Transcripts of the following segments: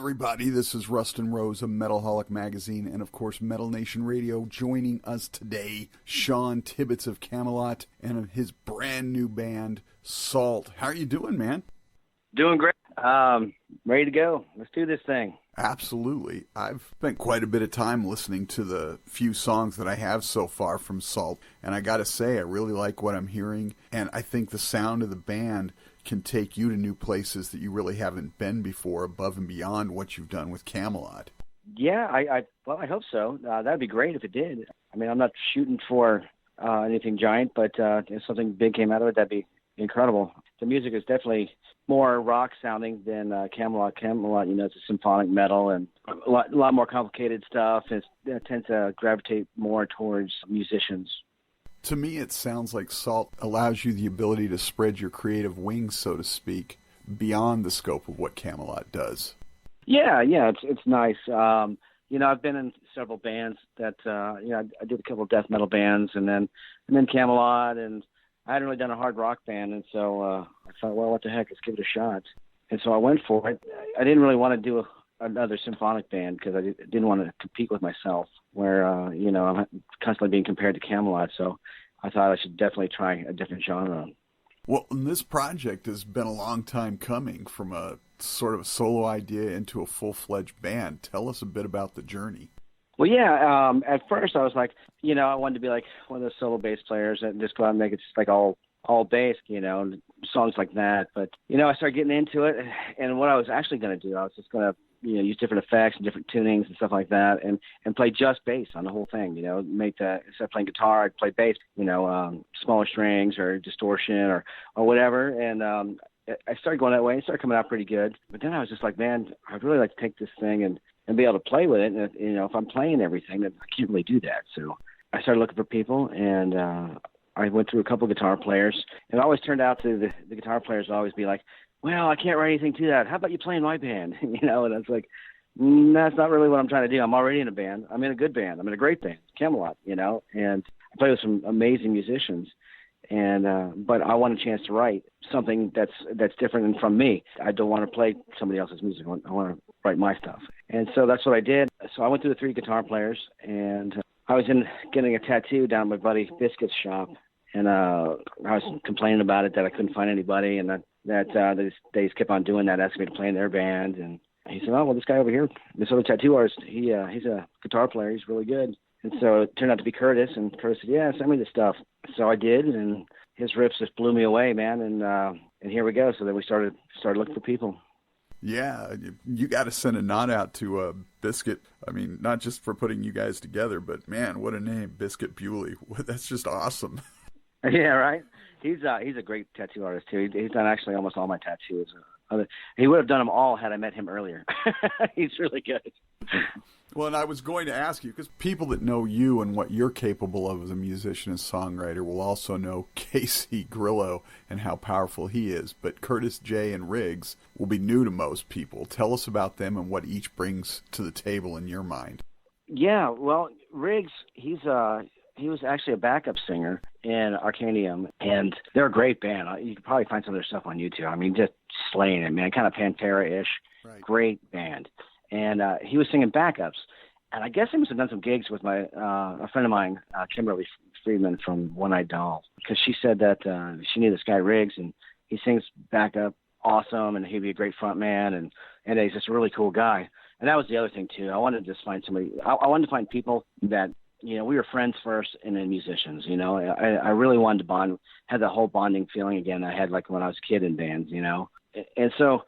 everybody, this is Rustin Rose of Metalholic magazine and of course Metal Nation Radio. Joining us today, Sean Tibbetts of Kamelot and his brand new band, Sault. How are you doing, man? Doing great. Ready to go. Let's do this thing. Absolutely. I've spent quite a bit of time listening to the few songs that I have so far from Sault, and I gotta say, I really like what I'm hearing, and I think the sound of the band can take you to new places that you really haven't been before, above and beyond what you've done with Kamelot. Yeah, I hope so. That'd be great if it did. I mean, I'm not shooting for anything giant, but if something big came out of it, that'd be incredible. The music is definitely more rock sounding than Kamelot. Kamelot, you know, it's a symphonic metal and a lot more complicated stuff. It tends to gravitate more towards musicians. To me, it sounds like Sault allows you the ability to spread your creative wings, so to speak, beyond the scope of what Kamelot does. Yeah, it's nice. You know, I've been in several bands that, I did a couple of death metal bands and then Kamelot, and I hadn't really done a hard rock band, and so I thought, well, what the heck, let's give it a shot. And so I went for it. I didn't really want to do another symphonic band because I didn't want to compete with myself, where, I'm constantly being compared to Kamelot, so I thought I should definitely try a different genre. Well, and this project has been a long time coming, from a sort of a solo idea into a full-fledged band. Tell us a bit about the journey. Well, yeah, at first I was like, I wanted to be like one of those solo bass players and just go out and make it just like all bass, and songs like that. But, I started getting into it, and what I was actually going to do, I was just going to, use different effects and different tunings and stuff like that, and play just bass on the whole thing, instead of playing guitar, I'd play bass, smaller strings or distortion or whatever. And I started going that way, and it started coming out pretty good. But then I was just like, man, I'd really like to take this thing and be able to play with it. And, if I'm playing everything, then I can't really do that. So I started looking for people, and I went through a couple of guitar players. And it always turned out to the guitar players would always be like, well, I can't write anything to that. How about you play in my band? And I was like, that's not really what I'm trying to do. I'm already in a band. I'm in a good band. I'm in a great band, Kamelot, and I play with some amazing musicians. And but I want a chance to write something that's different from me. I don't want to play somebody else's music. I want to write my stuff. And so that's what I did. So I went through the three guitar players, and I was getting a tattoo down at my buddy Biscuit's shop, and I was complaining about it, that I couldn't find anybody, and that they just kept on doing that, asking me to play in their band. And he said, oh, well, this guy over here, this other tattoo artist, he's a guitar player. He's really good. And so it turned out to be Curtis, and Curtis said, yeah, send me this stuff. So I did, and his riffs just blew me away, man. And here we go. So then we started looking for people. Yeah, you got to send a nod out to Biscuit. I mean, not just for putting you guys together, but man, what a name, Biscuit Bewley. That's just awesome. Yeah, right. He's a great tattoo artist too. He's done actually almost all my tattoos. He would have done them all had I met him earlier. He's really good. Well, and I was going to ask you, because people that know you and what you're capable of as a musician and songwriter will also know Casey Grillo and how powerful he is. But Curtis J. and Riggs will be new to most people. Tell us about them and what each brings to the table in your mind. Yeah, well, Riggs, he was actually a backup singer in Arcanium, and they're a great band. You can probably find some of their stuff on YouTube. I mean, just slaying it, man. Kind of Pantera-ish. Right. Great band. And he was singing backups. And I guess he must have done some gigs with a friend of mine, Kimberly Friedman from One Eyed Doll, because she said that she knew this guy Riggs, and he sings backup awesome, and he'd be a great front man, and he's just a really cool guy. And that was the other thing, too. I wanted to just find somebody. I wanted to find people that, we were friends first and then musicians, I really wanted to bond, had that whole bonding feeling again I had like when I was a kid in bands, And so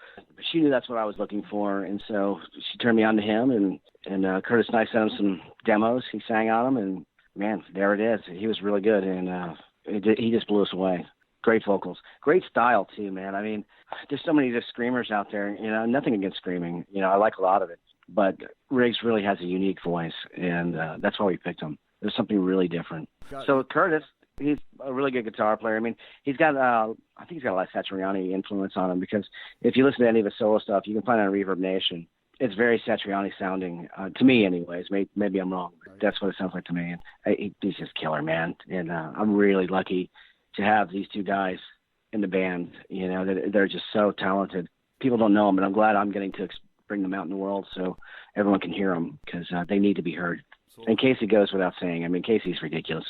she knew that's what I was looking for, and so she turned me on to him, and Curtis and I sent him some demos. He sang on them, and man, there it is. He was really good, and he just blew us away. Great vocals, great style too, man. I mean, there's so many just screamers out there. Nothing against screaming. I like a lot of it. But Riggs really has a unique voice, and that's why we picked him. There's something really different. So Curtis, he's a really good guitar player. I mean, he's got, I think he's got a lot of Satriani influence on him, because if you listen to any of his solo stuff, you can find it on Reverb Nation. It's very Satriani sounding, to me anyways. Maybe I'm wrong, but that's what it sounds like to me. And he's just killer, man. And I'm really lucky to have these two guys in the band, they're just so talented. People don't know them, and I'm glad I'm getting to bring them out in the world so everyone can hear them, because they need to be heard. And Casey goes without saying. I mean, Casey's ridiculous.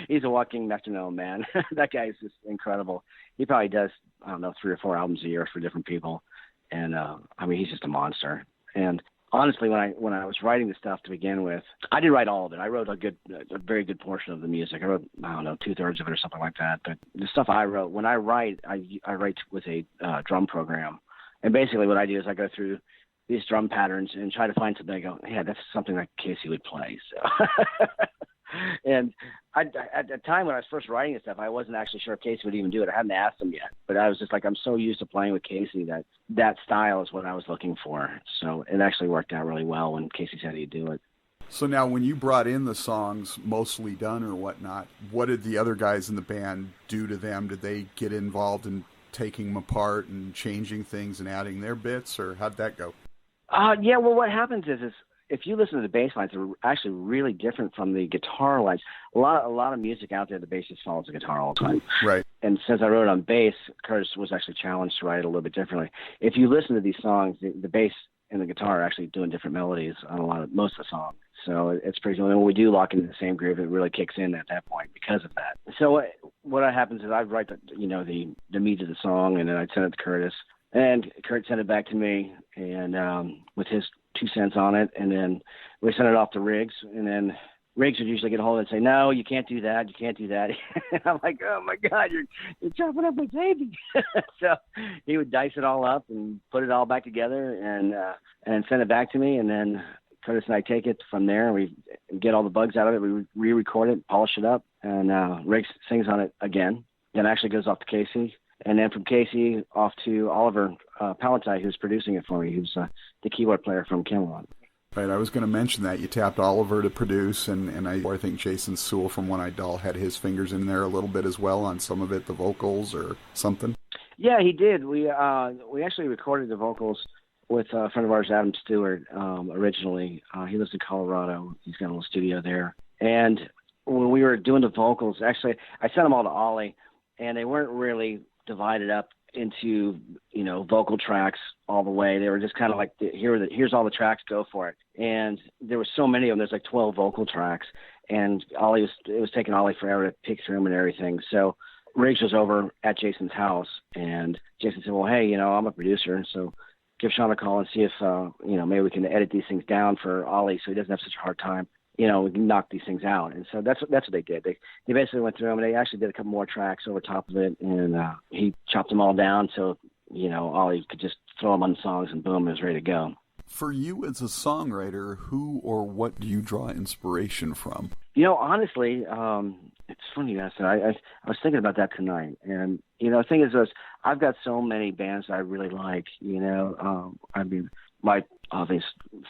He's a walking metronome, man. That guy is just incredible. He probably does, I don't know, 3 or 4 albums a year for different people. And, I mean, he's just a monster. And honestly, when I was writing the stuff to begin with, I didn't write all of it. I wrote a very good portion of the music. I wrote, I don't know, 2/3 of it or something like that. But the stuff I wrote, when I write, I write with a drum program. And basically what I do is I go through these drum patterns and try to find something. I go, yeah, that's something that Casey would play. So, and at the time when I was first writing this stuff, I wasn't actually sure if Casey would even do it. I hadn't asked him yet, but I was just like, I'm so used to playing with Casey that style is what I was looking for. So it actually worked out really well when Casey said he'd do it. So now when you brought in the songs mostly done or whatnot, what did the other guys in the band do to them? Did they get involved in taking them apart and changing things and adding their bits, or how'd that go? Yeah, well, what happens is if you listen to the bass lines, they're actually really different from the guitar lines. A lot of music out there, the bass just follows the guitar all the time. Right. And since I wrote it on bass, Curtis was actually challenged to write it a little bit differently. If you listen to these songs, the bass and the guitar are actually doing different melodies on most of the songs. So it's pretty cool. And when we do lock into the same groove, it really kicks in at that point because of that. So what happens is I'd write the meat of the song, and then I'd send it to Curtis. And Kurt sent it back to me, and with his 2 cents on it, and then we sent it off to Riggs, and then Riggs would usually get a hold of it and say, "No, you can't do that. You can't do that." And I'm like, "Oh my God, you're chopping up my baby!" So he would dice it all up and put it all back together, and send it back to me, and then Curtis and I take it from there, and we get all the bugs out of it. We re-record it, polish it up, and Riggs sings on it again. Then it actually goes off to Casey. And then from Casey off to Oliver Palatine, who's producing it for me, who's the keyboard player from Kamelot. Right, I was going to mention that. You tapped Oliver to produce, and I think Jason Sewell from One Eyed Doll had his fingers in there a little bit as well on some of it, the vocals or something. Yeah, he did. We actually recorded the vocals with a friend of ours, Adam Stewart, originally. He lives in Colorado. He's got a little studio there. And when we were doing the vocals, actually, I sent them all to Ollie, and they weren't really divided up into, vocal tracks all the way. They were just kind of like, here's all the tracks, go for it. And there were so many of them. There's like 12 vocal tracks, and it was taking Ollie forever to pick through them and everything. So Riggs was over at Jason's house, and Jason said, well, hey, I'm a producer, so give Sean a call and see if, maybe we can edit these things down for Ollie so he doesn't have such a hard time. We can knock these things out. And so that's what they did. They basically went through them, and they actually did a couple more tracks over top of it, and he chopped them all down so, Ollie could just throw them on the songs, and boom, it was ready to go. For you as a songwriter, who or what do you draw inspiration from? Honestly, it's funny you asked that. I was thinking about that tonight. And, the thing is, I've got so many bands I really like, my obvious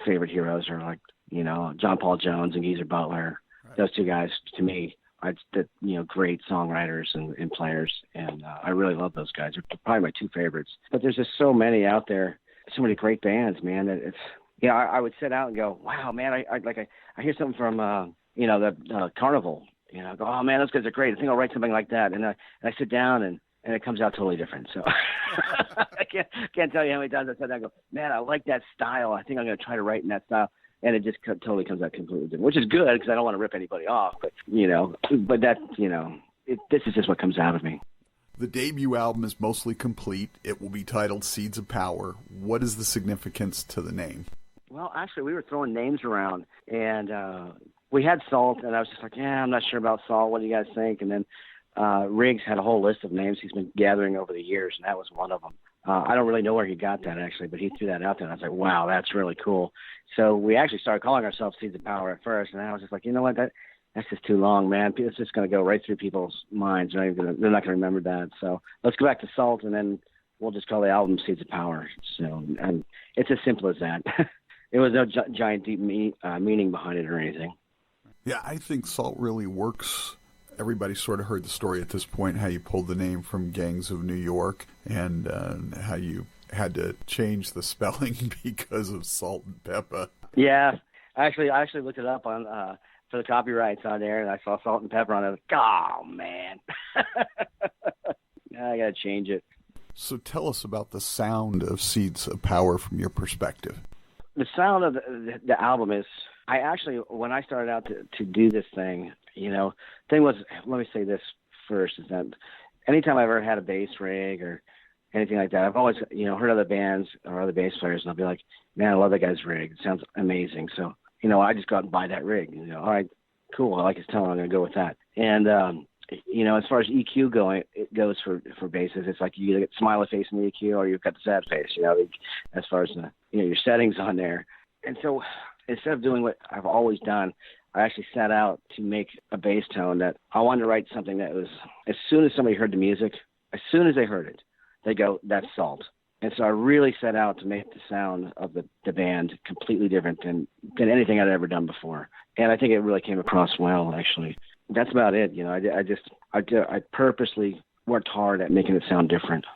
favorite heroes are like, John Paul Jones and Geezer Butler. Right. Those two guys, to me, are great songwriters and players, and I really love those guys. They're probably my 2 favorites. But there's just so many out there, so many great bands, man. That it's I would sit out and go, wow, man, I hear something from the Carnival. I go, oh man, those guys are great. I think I'll write something like that, and I sit down and it comes out totally different. So I can't tell you how many times I sat down and go, man, I like that style. I think I'm going to try to write in that style. And it just totally comes out completely different, which is good because I don't want to rip anybody off. But, this is just what comes out of me. The debut album is mostly complete. It will be titled Seeds of Power. What is the significance to the name? Well, actually, we were throwing names around, and we had Sault, and I was just like, I'm not sure about Sault. What do you guys think? And then Riggs had a whole list of names he's been gathering over the years, and that was one of them. I don't really know where he got that, actually, but he threw that out there, and I was like, wow, that's really cool. So we actually started calling ourselves Seeds of Power at first, and I was just like, you know what, that's just too long, man. It's just going to go right through people's minds. They're not going to remember that. So let's go back to Sault, and then we'll just call the album Seeds of Power. So and it's as simple as that. It was no giant deep meaning behind it or anything. Yeah, I think Sault really works. Everybody sort of heard the story at this point, how you pulled the name from Gangs of New York, and how you had to change the spelling because of Salt and Pepper. Yeah, I actually looked it up on for the copyrights on there, and I saw Salt and Pepper on it. I was like, oh man, I gotta change it. So tell us about the sound of Seeds of Power from your perspective. The sound of the album is, I actually, when I started out to do this thing, thing was, let me say this first, is that anytime I ever had a bass rig or anything like that, I've always, heard other bands or other bass players, and I'll be like, man, I love that guy's rig. It sounds amazing. So, I just go out and buy that rig. All right, cool. I like his tone. I'm going to go with that. And, as far as EQ goes for basses, it's like you either get smiley face in the EQ or you've got the sad face, as far as, your settings on there. And so instead of doing what I've always done, I actually set out to make a bass tone that I wanted to write something that was, as soon as somebody heard the music, as soon as they heard it, they go, that's Sault. And so I really set out to make the sound of the band completely different than anything I'd ever done before. And I think it really came across well, actually. That's about it. I purposely worked hard at making it sound different.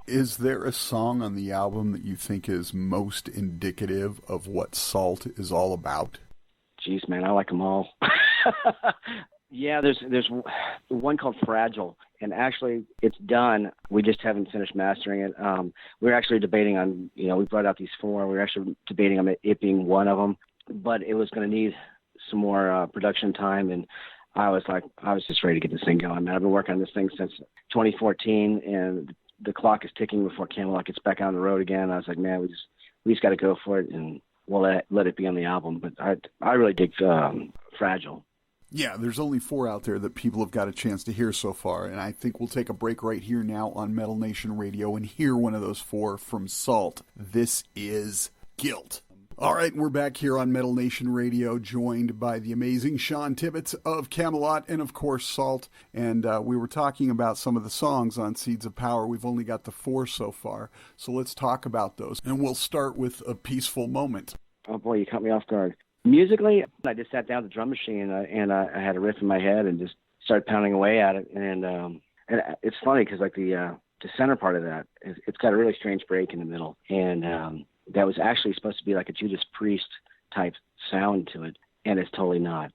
Is there a song on the album that you think is most indicative of what Sault is all about? Jeez, man, I like them all. Yeah, there's one called Fragile, and actually it's done. We just haven't finished mastering it. We're actually debating on, we brought out these 4. We're actually debating on it being one of them, but it was going to need some more production time, and I was just ready to get this thing going. Man, I've been working on this thing since 2014, and the clock is ticking before Kamelot gets back on the road again. I was like, man, we just got to go for it, and we'll let it be on the album. But I really dig Fragile. Yeah, there's only 4 out there that people have got a chance to hear so far, and I think we'll take a break right here now on Metal Nation Radio and hear one of those 4 from Sault. This is Guilt. All right, we're back here on Metal Nation Radio, joined by the amazing Sean Tibbetts of Kamelot and, of course, Sault. And we were talking about some of the songs on Seeds of Power. We've only got the 4 so far, so let's talk about those. And we'll start with A Peaceful Moment. Oh, boy, you caught me off guard. Musically, I just sat down at the drum machine, and I had a riff in my head and just started pounding away at it. And it's funny because, like, the center part of that, it's got a really strange break in the middle. And that was actually supposed to be like a Judas Priest type sound to it, and it's totally not.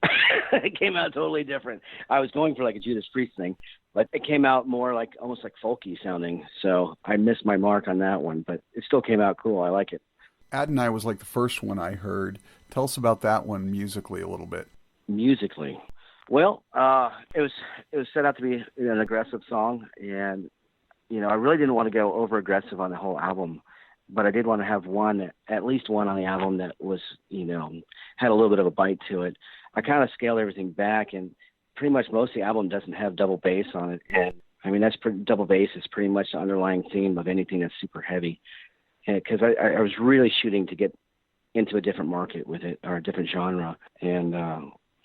It came out totally different. I was going for like a Judas Priest thing, but it came out more like almost like folky sounding. So I missed my mark on that one, but it still came out cool. I like it. Adonai was like the first one I heard. Tell us about that one musically a little bit. Musically, well, it was set out to be an aggressive song, and I really didn't want to go over aggressive on the whole album. But I did want to have at least one on the album that was, had a little bit of a bite to it. I kind of scaled everything back, and pretty much most of the album doesn't have double bass on it. And I mean, double bass is pretty much the underlying theme of anything that's super heavy. Because I was really shooting to get into a different market with it, or a different genre. And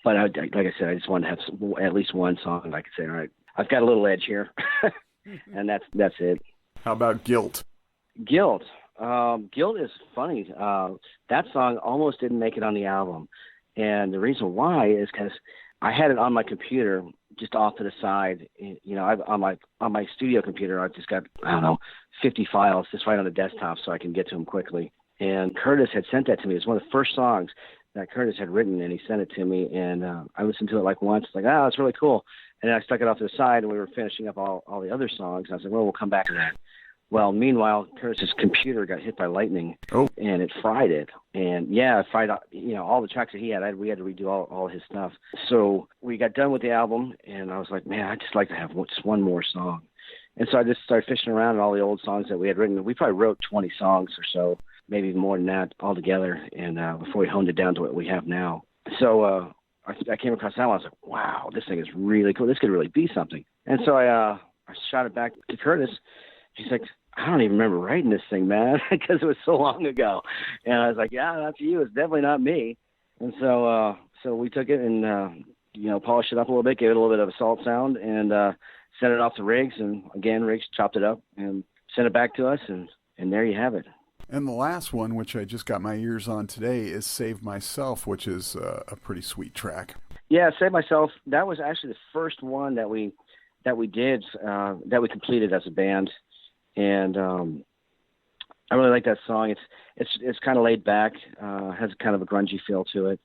but like I said, I just wanted to have at least one song. Like I said, all right, I've got a little edge here, and that's it. How about Guilt? Guilt is funny. That song almost didn't make it on the album, and the reason why is because I had it on my computer just off to the side. On my studio computer, I've just got 50 files just right on the desktop, so I can get to them quickly. And Curtis had sent that to me. It's one of the first songs that Curtis had written, and he sent it to me. And I listened to it like once, like, it's really cool. And then I stuck it off to the side, and we were finishing up all the other songs. And I was like, well, we'll come back to that. Well, meanwhile, Curtis's computer got hit by lightning, and it fried it. And it fried all the tracks that he had. We had to redo all his stuff. So we got done with the album, and I was like, man, I'd just like to have just one more song. And so I just started fishing around in all the old songs that we had written. We probably wrote 20 songs or so, maybe more than that altogether, and before we honed it down to what we have now. So I came across that one. I was like, wow, this thing is really cool. This could really be something. And so I shot it back to Curtis. He's like, I don't even remember writing this thing, man, because it was so long ago. And I was like, yeah, that's you. It's definitely not me. And so we took it and, polished it up a little bit, gave it a little bit of a Sault sound, and sent it off to Riggs. And, again, Riggs chopped it up and sent it back to us, and there you have it. And the last one, which I just got my ears on today, is Save Myself, which is a pretty sweet track. Yeah, Save Myself, that was actually the first one that we did, that we completed as a band. And I really like that song. It's kind of laid back, has kind of a grungy feel to it.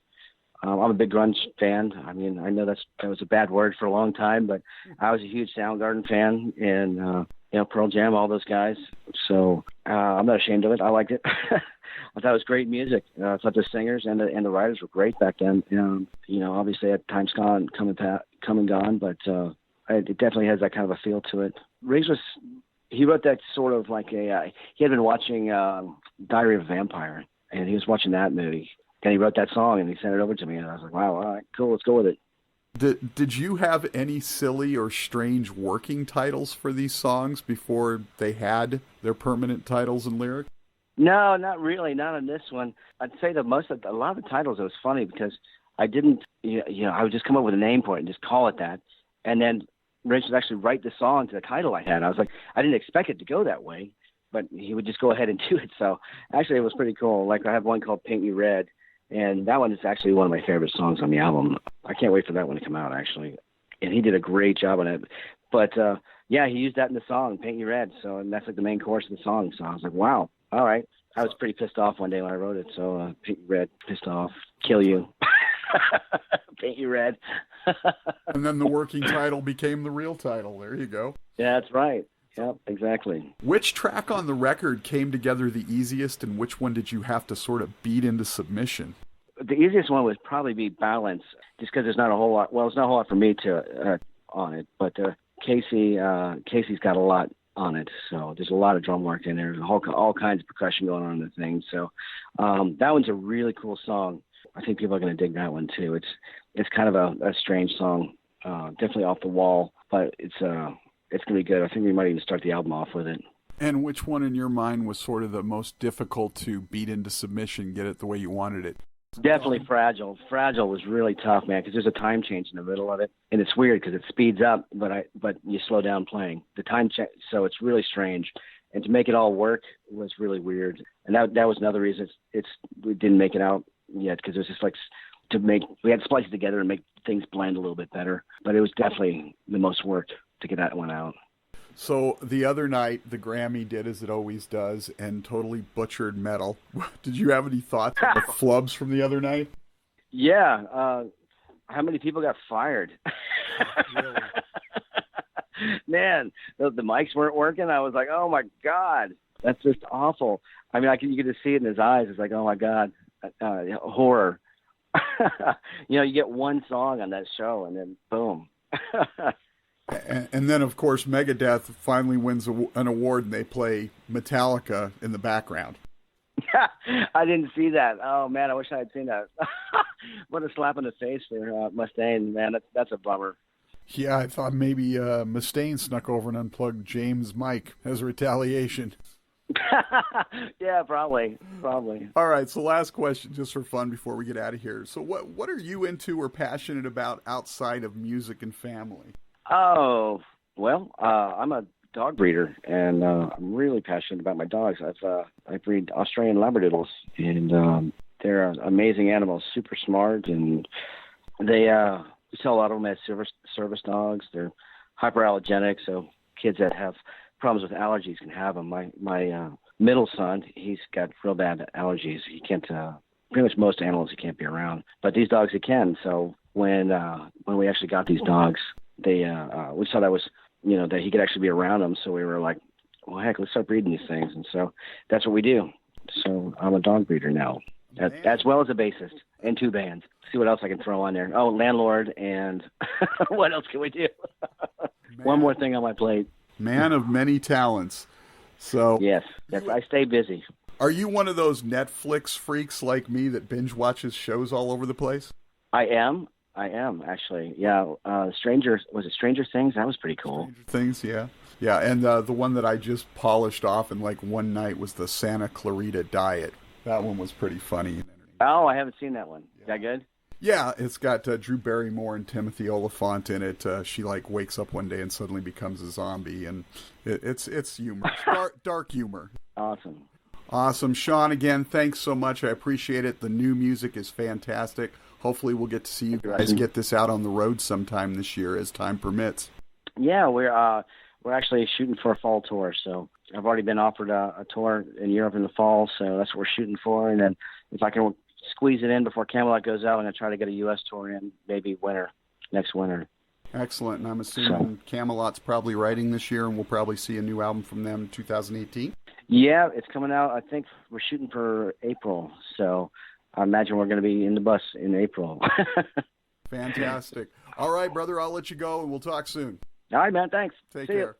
I'm a big grunge fan. I mean, I know that was a bad word for a long time, but I was a huge Soundgarden fan, and Pearl Jam, all those guys. So I'm not ashamed of it. I liked it. I thought it was great music. I thought the singers and the writers were great back then. Obviously at times come and gone, but it definitely has that kind of a feel to it. Riggs he wrote that sort of like he had been watching Diary of a Vampire, and he was watching that movie, and he wrote that song, and he sent it over to me, and I was like, wow, all right, cool, let's go with it. Did you have any silly or strange working titles for these songs before they had their permanent titles and lyrics? No, not really, not on this one. I'd say that a lot of the titles, it was funny because I didn't, I would just come up with a name for it and just call it that, and then Rich would actually write the song to the title I had. I was like, I didn't expect it to go that way, but he would just go ahead and do it. So actually, it was pretty cool. Like I have one called "Paint Me Red." And that one is actually one of my favorite songs on the album. I can't wait for that one to come out, actually. And he did a great job on it. But, he used that in the song, Paint You Red. And that's like the main chorus of the song. So I was like, wow, all right. I was pretty pissed off one day when I wrote it. So Paint You Red, pissed off, kill you. Paint You Red. And then the working title became the real title. There you go. Yeah, that's right. Yep, exactly. Which track on the record came together the easiest, and which one did you have to sort of beat into submission? The easiest one would probably be Balance, just because there's not a whole lot. Well, there's not a whole lot for me on it, but Casey's got a lot on it, so there's a lot of drum work in there. There's all kinds of percussion going on in the thing. So that one's a really cool song. I think people are going to dig that one too. It's kind of a strange song, definitely off the wall, but it's going to be good. I think we might even start the album off with it. And which one in your mind was sort of the most difficult to beat into submission, get it the way you wanted it? Definitely Fragile. Fragile was really tough, man, because there's a time change in the middle of it. And it's weird because it speeds up, but you slow down playing. The time change, so it's really strange. And to make it all work was really weird. And that was another reason we didn't make it out yet, because it was just like we had to splice it together and make things blend a little bit better. But it was definitely the most work to get that one out. So the other night, the Grammy did as it always does and totally butchered Metal. Did you have any thoughts on the flubs from the other night? Yeah. How many people got fired? Really? Man, the mics weren't working. I was like, oh, my God. That's just awful. I mean, you could just see it in his eyes. It's like, oh, my God, horror. You get one song on that show, and then boom. And then, of course, Megadeth finally wins an award, and they play Metallica in the background. I didn't see that. Oh, man, I wish I had seen that. What a slap in the face for Mustaine, man. That's a bummer. Yeah, I thought maybe Mustaine snuck over and unplugged James' mic as retaliation. Yeah, probably. All right, so last question, just for fun before we get out of here. So what are you into or passionate about outside of music and family? Oh, well, I'm a dog breeder, and I'm really passionate about my dogs. I breed Australian Labradoodles, and they're amazing animals, super smart, and we sell a lot of them as service dogs. They're hyperallergenic, so kids that have problems with allergies can have them. My middle son, he's got real bad allergies. He can't, pretty much most animals he can't be around, but these dogs he can. So when we actually got these dogs, we saw that was, that he could actually be around them. So we were like, well, heck, let's start breeding these things. And so that's what we do. So I'm a dog breeder now, as well as a bassist and 2 bands. See what else I can throw on there. Oh, landlord, and what else can we do? One more thing on my plate. Man of many talents. So yes, I stay busy. Are you one of those Netflix freaks like me that binge watches shows all over the place? I am actually. Yeah. Stranger Things? That was pretty cool. Stranger Things, yeah. Yeah, and the one that I just polished off in like one night was the Santa Clarita Diet. That one was pretty funny. Oh, I haven't seen that one. Is that good? Yeah, it's got Drew Barrymore and Timothy Olyphant in it. She wakes up one day and suddenly becomes a zombie, and it's humor, dark humor. Awesome, Sean. Again, thanks so much. I appreciate it. The new music is fantastic. Hopefully, we'll get to see you guys get this out on the road sometime this year, as time permits. Yeah, we're actually shooting for a fall tour. So I've already been offered a tour in Europe in the fall, so that's what we're shooting for. And then if I can squeeze it in before Kamelot goes out, I'm going to try to get a U.S. tour in maybe next winter. Excellent. And I'm assuming Kamelot's probably writing this year, and we'll probably see a new album from them in 2018. Yeah, it's coming out. I think we're shooting for April, so I imagine we're going to be in the bus in April. Fantastic. All right, brother, I'll let you go, and we'll talk soon. All right, man. Thanks. Take See ya. care.